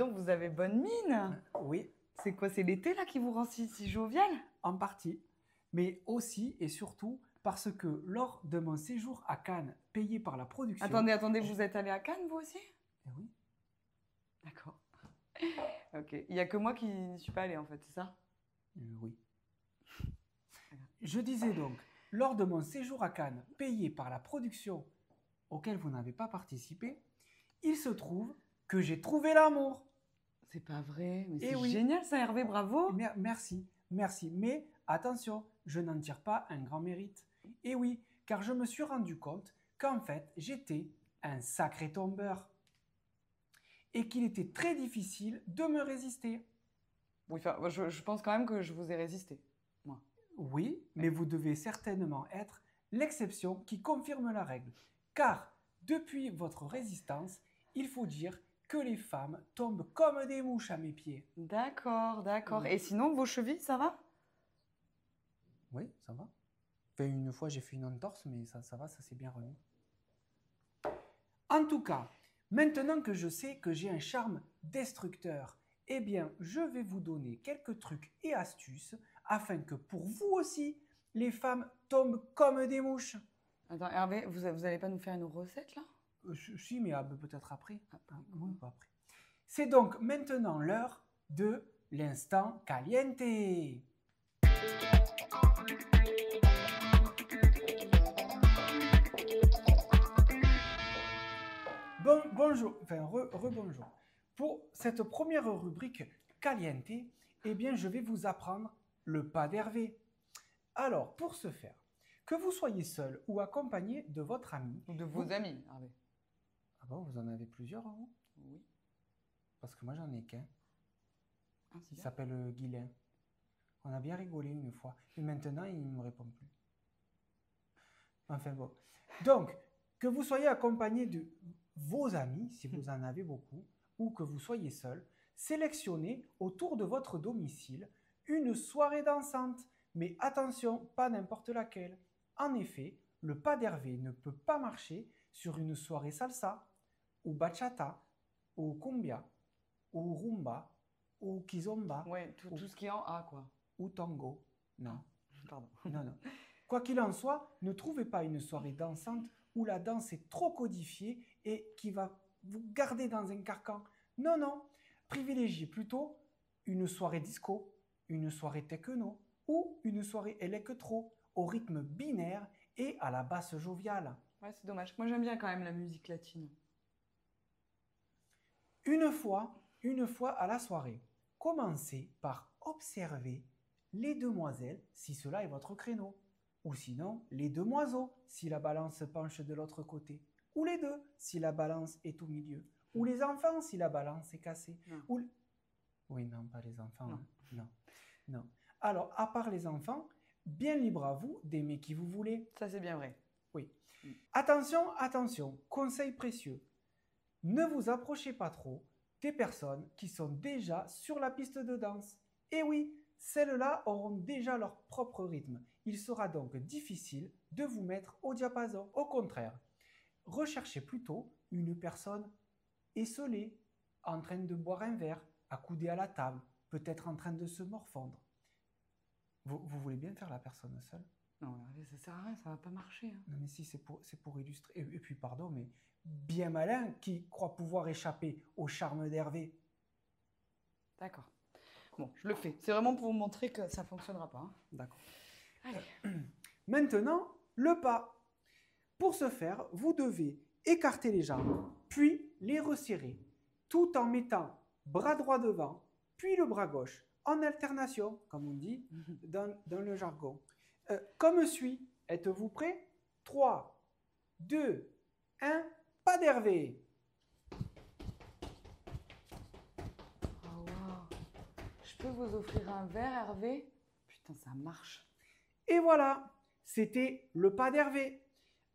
donc, vous avez bonne mine. Oui, C'est quoi, c'est l'été là qui vous rend si jovial? en partie, mais aussi et surtout parce que lors de mon séjour à Cannes, payé par la production... Attendez, vous êtes allé à Cannes vous aussi? Eh oui, D'accord. Ok. Il n'y a que moi qui n'y suis pas allée en fait, c'est ça? oui. Je disais donc, lors de mon séjour à Cannes, payé par la production auquel vous n'avez pas participé, il se trouve que j'ai trouvé l'amour. C'est pas vrai, mais Eh c'est oui. génial ça, Hervé, bravo. Merci, merci. Mais attention, je n'en tire pas un grand mérite. Et oui, car je me suis rendu compte qu'en fait, j'étais un sacré tombeur. Et qu'il était très difficile de me résister. Oui, enfin, je pense quand même que je vous ai résisté, moi. Oui, mais vous devez certainement être l'exception qui confirme la règle. Car depuis votre résistance, il faut dire que les femmes tombent comme des mouches à mes pieds. D'accord, d'accord. Oui. Et sinon, vos chevilles, ça va? Oui, ça va. Enfin, une fois, j'ai fait une entorse, mais ça va, ça s'est bien remis. En tout cas, maintenant que je sais que j'ai un charme destructeur, eh bien, je vais vous donner quelques trucs et astuces afin que pour vous aussi, les femmes tombent comme des mouches. Attends, Hervé, vous allez pas nous faire une recette là? Si, mais peut-être après. Après. Oui, pas après. C'est donc maintenant l'heure de l'instant caliente. Bonjour, enfin rebonjour. Pour cette première rubrique caliente, eh bien, je vais vous apprendre le pas d'Hervé. Alors, pour ce faire, que vous soyez seul ou accompagné de votre ami. Ou de vos amis, Hervé. Ah bon, vous en avez plusieurs, vous? Oui. Parce que moi, j'en ai qu'un. Ah, c'est Il bien. s'appelle Guylain. On a bien rigolé une fois. Et maintenant, il ne me répond plus. Enfin bon. Donc, que vous soyez accompagné de vos amis, si vous en avez beaucoup, ou que vous soyez seul, sélectionnez autour de votre domicile une soirée dansante. Mais attention, pas n'importe laquelle. En effet, le pas d'Hervé ne peut pas marcher sur une soirée salsa, ou bachata, ou cumbia, ou rumba, ou kizomba, Ouais, tout ce qui est en A, quoi. ou tango. Non. Pardon. Non, non. Quoi qu'il en soit, ne trouvez pas une soirée dansante où la danse est trop codifiée et qui va vous garder dans un carcan. Non, non. Privilégiez plutôt une soirée disco, une soirée techno ou une soirée électro au rythme binaire et à la basse joviale. Ouais, c'est dommage. Moi, j'aime bien quand même la musique latine. Une fois à la soirée, commencez par observer les demoiselles si cela est votre créneau. Ou sinon, les demoiseaux si la balance penche de l'autre côté. Ou les deux si la balance est au milieu. Ou les enfants si la balance est cassée. Non. Oui, non, pas les enfants. Non. Hein. Non, non. Alors, à part les enfants, bien libre à vous d'aimer qui vous voulez. Ça, c'est bien vrai. Oui. Attention, attention, conseil précieux. Ne vous approchez pas trop des personnes qui sont déjà sur la piste de danse. Et oui, celles-là auront déjà leur propre rythme. Il sera donc difficile de vous mettre au diapason. Au contraire, recherchez plutôt une personne esselée, en train de boire un verre, accoudée à la table, peut-être en train de se morfondre. Vous voulez bien faire la personne seule? Non, ça sert à rien, ça va pas marcher. Hein. Non, mais si, c'est pour illustrer. Et puis, pardon, mais bien malin qui croit pouvoir échapper au charme d'Hervé. D'accord. Bon, je le fais. C'est vraiment pour vous montrer que ça fonctionnera pas. Hein. D'accord. Allez. Maintenant, le pas. Pour ce faire, vous devez écarter les jambes, puis les resserrer, tout en mettant bras droit devant, puis le bras gauche, en alternation, comme on dit dans le jargon. Comme suit. Êtes-vous prêts? 3, 2, 1, pas d'Hervé. Oh, wow. Je peux vous offrir un verre, Hervé? Putain, ça marche. Et voilà, c'était le pas d'Hervé.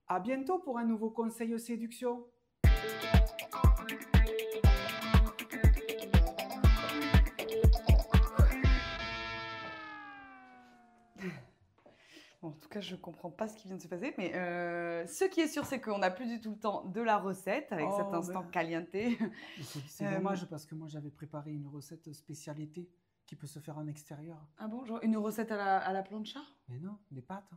À bientôt pour un nouveau conseil séduction. Bon, tout cas, je ne comprends pas ce qui vient de se passer. Mais ce qui est sûr, c'est qu'on n'a plus du tout le temps de la recette avec cet instant caliente. C'est dommage parce que moi, j'avais préparé une recette spécialité qui peut se faire en extérieur. Ah bon, genre une recette à la plancha? Mais non, des pâtes.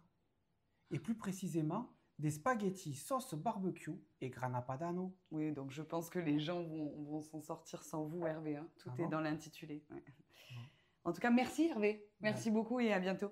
Et plus précisément, des spaghettis sauce barbecue et grana padano. Oui, donc je pense que les gens vont s'en sortir sans vous, Hervé. Hein. Tout est dans l'intitulé. Ouais. En tout cas, merci Hervé. Merci beaucoup et à bientôt.